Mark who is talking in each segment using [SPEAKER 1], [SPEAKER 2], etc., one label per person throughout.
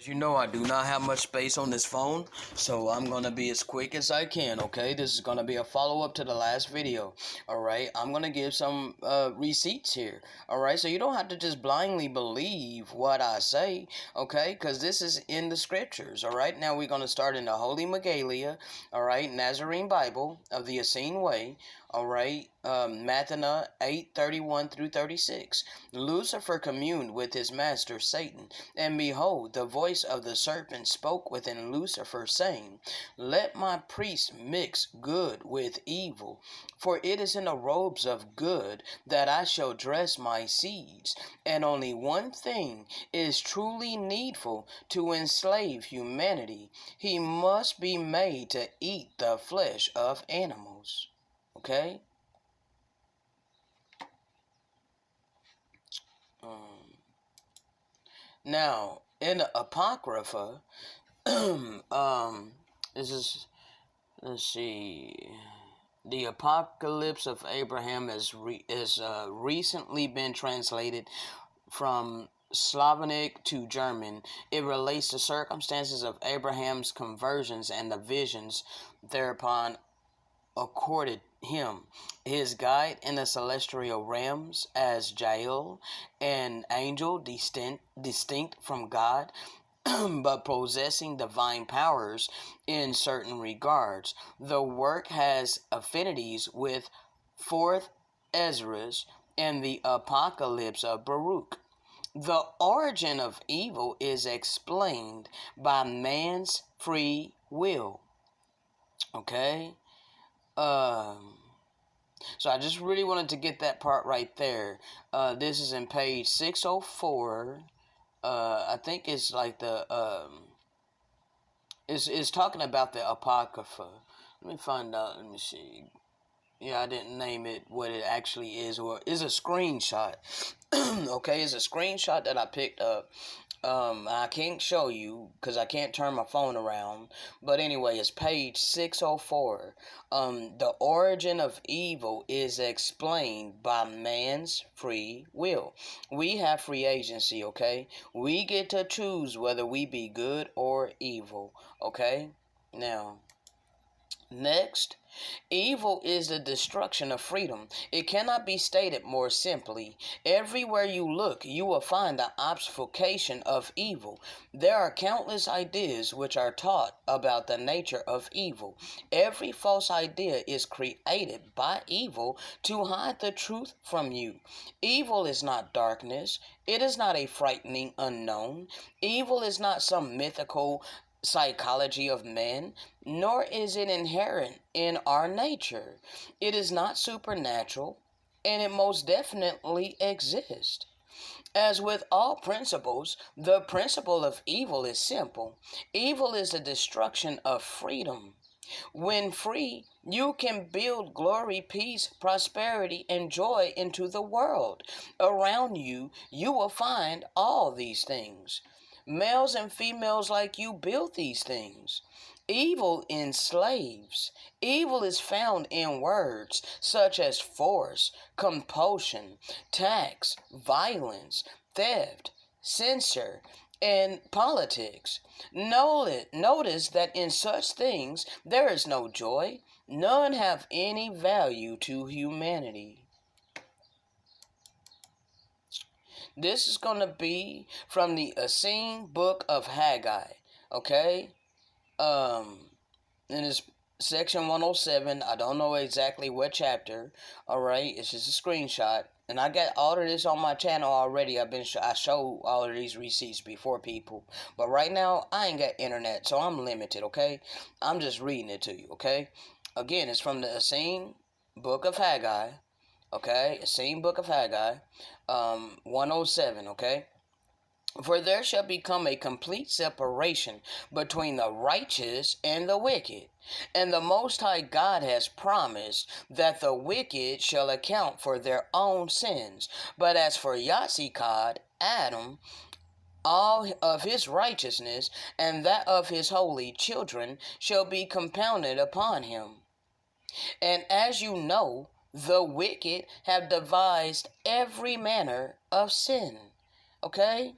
[SPEAKER 1] You know I do not have much space on this phone, so I'm going to be as quick as I can, okay? This is going to be a follow-up to the last video, alright? I'm going to give some receipts here, alright? So you don't have to just blindly believe what I say, okay? Because this is in the scriptures, alright? Now we're going to start in the Holy Megalia, alright? Nazarene Bible of the Essene Way, alright? Mathana 8:31 through 36. Lucifer communed with his master Satan, and behold, the voice of the serpent spoke within Lucifer, saying, Let my priests mix good with evil, for it is in the robes of good that I shall dress my seeds, and only one thing is truly needful to enslave humanity. He must be made to eat the flesh of animals. Okay? Now, in the Apocrypha, this is, let's see, the Apocalypse of Abraham has recently been translated from Slavonic to German. It relates the circumstances of Abraham's conversions and the visions thereupon accorded him, his guide in the celestial realms as Jael, an angel distinct from God, but possessing divine powers in certain regards. The work has affinities with 4th Ezra's and the Apocalypse of Baruch. The origin of evil is explained by man's free will. Okay? So I just really wanted to get that part right there. This is in page 604. I think it's like the it's talking about the Apocrypha. Let me find out. Let me see. Yeah, I didn't name it what it actually is, or is a screenshot. Okay, it's a screenshot that I picked up. I can't show you because I can't turn my phone around. But anyway, it's page 604. The origin of evil is explained by man's free will. We have free agency, okay? We get to choose whether we be good or evil, okay? Now, next, evil is the destruction of freedom. It cannot be stated more simply. Everywhere you look, you will find the obfuscation of evil. There are countless ideas which are taught about the nature of evil. Every false idea is created by evil to hide the truth from you. Evil is not darkness. It is not a frightening unknown. Evil is not some mythical psychology of men, nor is it inherent in our nature. It is not supernatural, and it most definitely exists. As with all principles, the principle of evil is simple. Evil is the destruction of freedom. When free, you can build glory, peace, prosperity, and joy into the world. Around you, you will find all these things. Males and females like you build these things. Evil enslaves. Evil is found in words such as force, compulsion, tax, violence, theft, censure, and politics. Notice that in such things there is no joy. None have any value to humanity. This is going to be from the Essene book of Haggai, okay? And it's section 107. I don't know exactly what chapter, all right? It's just a screenshot. And I got all of this on my channel already. I show all of these receipts before people. But right now, I ain't got internet, so I'm limited, okay? I'm just reading it to you, okay? Again, it's from the Essene book of Haggai, okay? Essene book of Haggai, 107, okay? For there shall become a complete separation between the righteous and the wicked. And the Most High God has promised that the wicked shall account for their own sins. But as for Yatzikad, Adam, all of his righteousness and that of his holy children shall be compounded upon him. And as you know, the wicked have devised every manner of sin. Okay?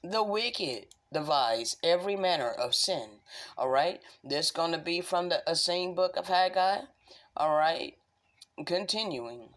[SPEAKER 1] The wicked. devise every manner of sin. All right. This is going to be from the same book of Haggai. All right. Continuing.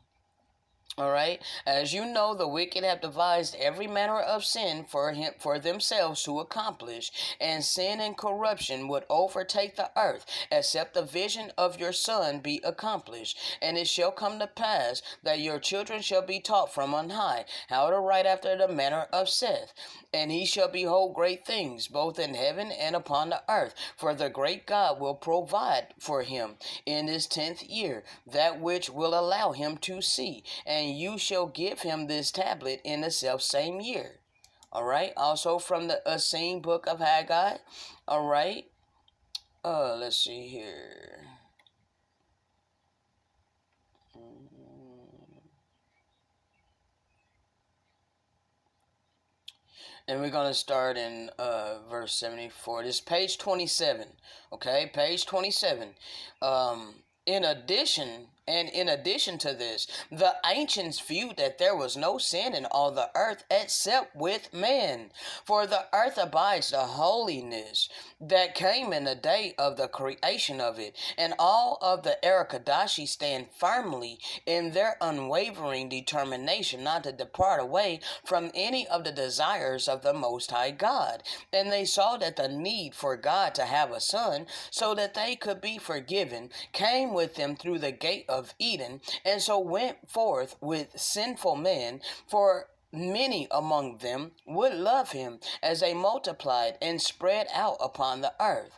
[SPEAKER 1] All right. As you know, the wicked have devised every manner of sin for themselves to accomplish, and sin and corruption would overtake the earth, except the vision of your Son be accomplished. And it shall come to pass that your children shall be taught from on high how to write after the manner of Seth. And he shall behold great things, both in heaven and upon the earth. For the great God will provide for him in his 10th year that which will allow him to see. And you shall give him this tablet in the self-same year. All right. Also from the same book of Haggai. All right. Let's see here. And we're going to start in verse 74. This is page 27. Okay, page 27. In addition to this, the ancients viewed that there was no sin in all the earth except with man. For the earth abides the holiness that came in the day of the creation of it. And all of the Erekadashi stand firmly in their unwavering determination not to depart away from any of the desires of the Most High God. And they saw that the need for God to have a son so that they could be forgiven came with them through the gate of Eden, and so went forth with sinful men, for many among them would love him as they multiplied and spread out upon the earth.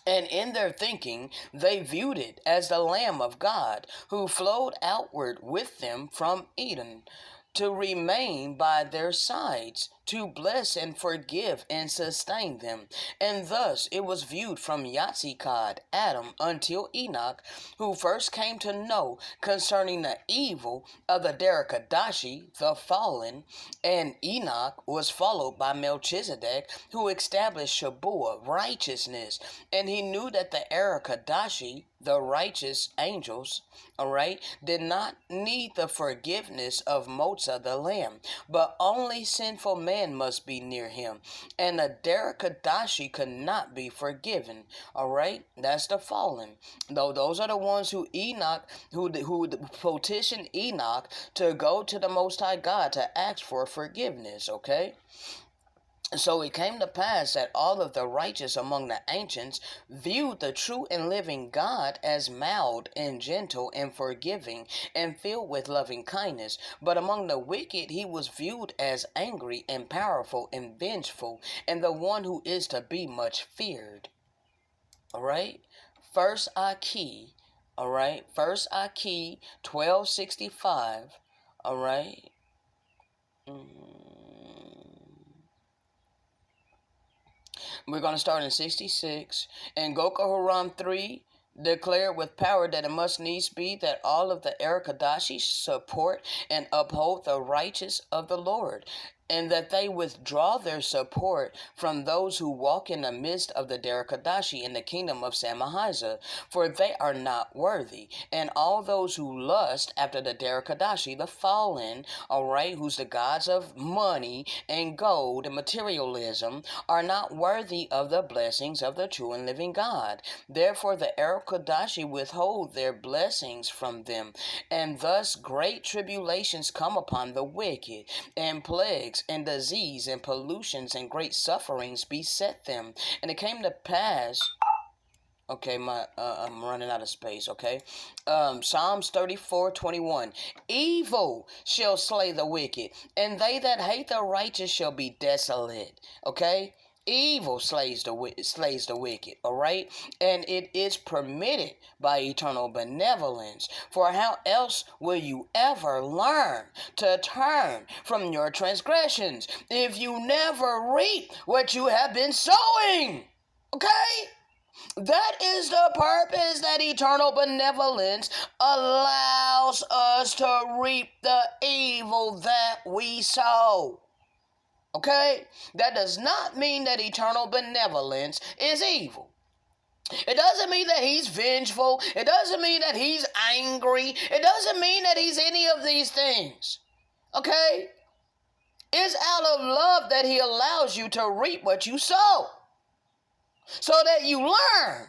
[SPEAKER 1] And in their thinking, they viewed it as the Lamb of God, who flowed outward with them from Eden, to remain by their sides, to bless and forgive and sustain them. And thus it was viewed from Yatzikad, Adam, until Enoch, who first came to know concerning the evil of the Derekadashi, the fallen. And Enoch was followed by Melchizedek, who established Shabuah, righteousness. And he knew that the Erekadashi, the righteous angels, all right, did not need the forgiveness of Motza the Lamb, but only sinful man must be near him, and the Derekadashi could not be forgiven. All right, that's the fallen. Though those are the ones who petitioned Enoch to go to the Most High God to ask for forgiveness. Okay. So it came to pass that all of the righteous among the ancients viewed the true and living God as mild and gentle and forgiving and filled with loving kindness. But among the wicked he was viewed as angry and powerful and vengeful, and the one who is to be much feared. All right? First Aki, all right? First Aki 1265, all right? We're going to start in 66. And Goka Haram 3 declared with power that it must needs be that all of the Erekadashi support and uphold the righteous of the Lord, and that they withdraw their support from those who walk in the midst of the Derekadashi in the kingdom of Samahiza, for they are not worthy. And all those who lust after the Derekadashi, the fallen, all right, who's the gods of money and gold and materialism, are not worthy of the blessings of the true and living God. Therefore the Erekadashi withhold their blessings from them, and thus great tribulations come upon the wicked, and plagues and disease and pollutions and great sufferings beset them. And it came to pass, okay, I'm running out of space, okay? Psalms 34:21. Evil shall slay the wicked, and they that hate the righteous shall be desolate. Okay? Evil slays the wicked, all right? And it is permitted by eternal benevolence. For how else will you ever learn to turn from your transgressions if you never reap what you have been sowing? Okay? That is the purpose that eternal benevolence allows us to reap the evil that we sow. Okay? That does not mean that eternal benevolence is evil. It doesn't mean that he's vengeful. It doesn't mean that he's angry. It doesn't mean that he's any of these things. Okay? It's out of love that he allows you to reap what you sow, so that you learn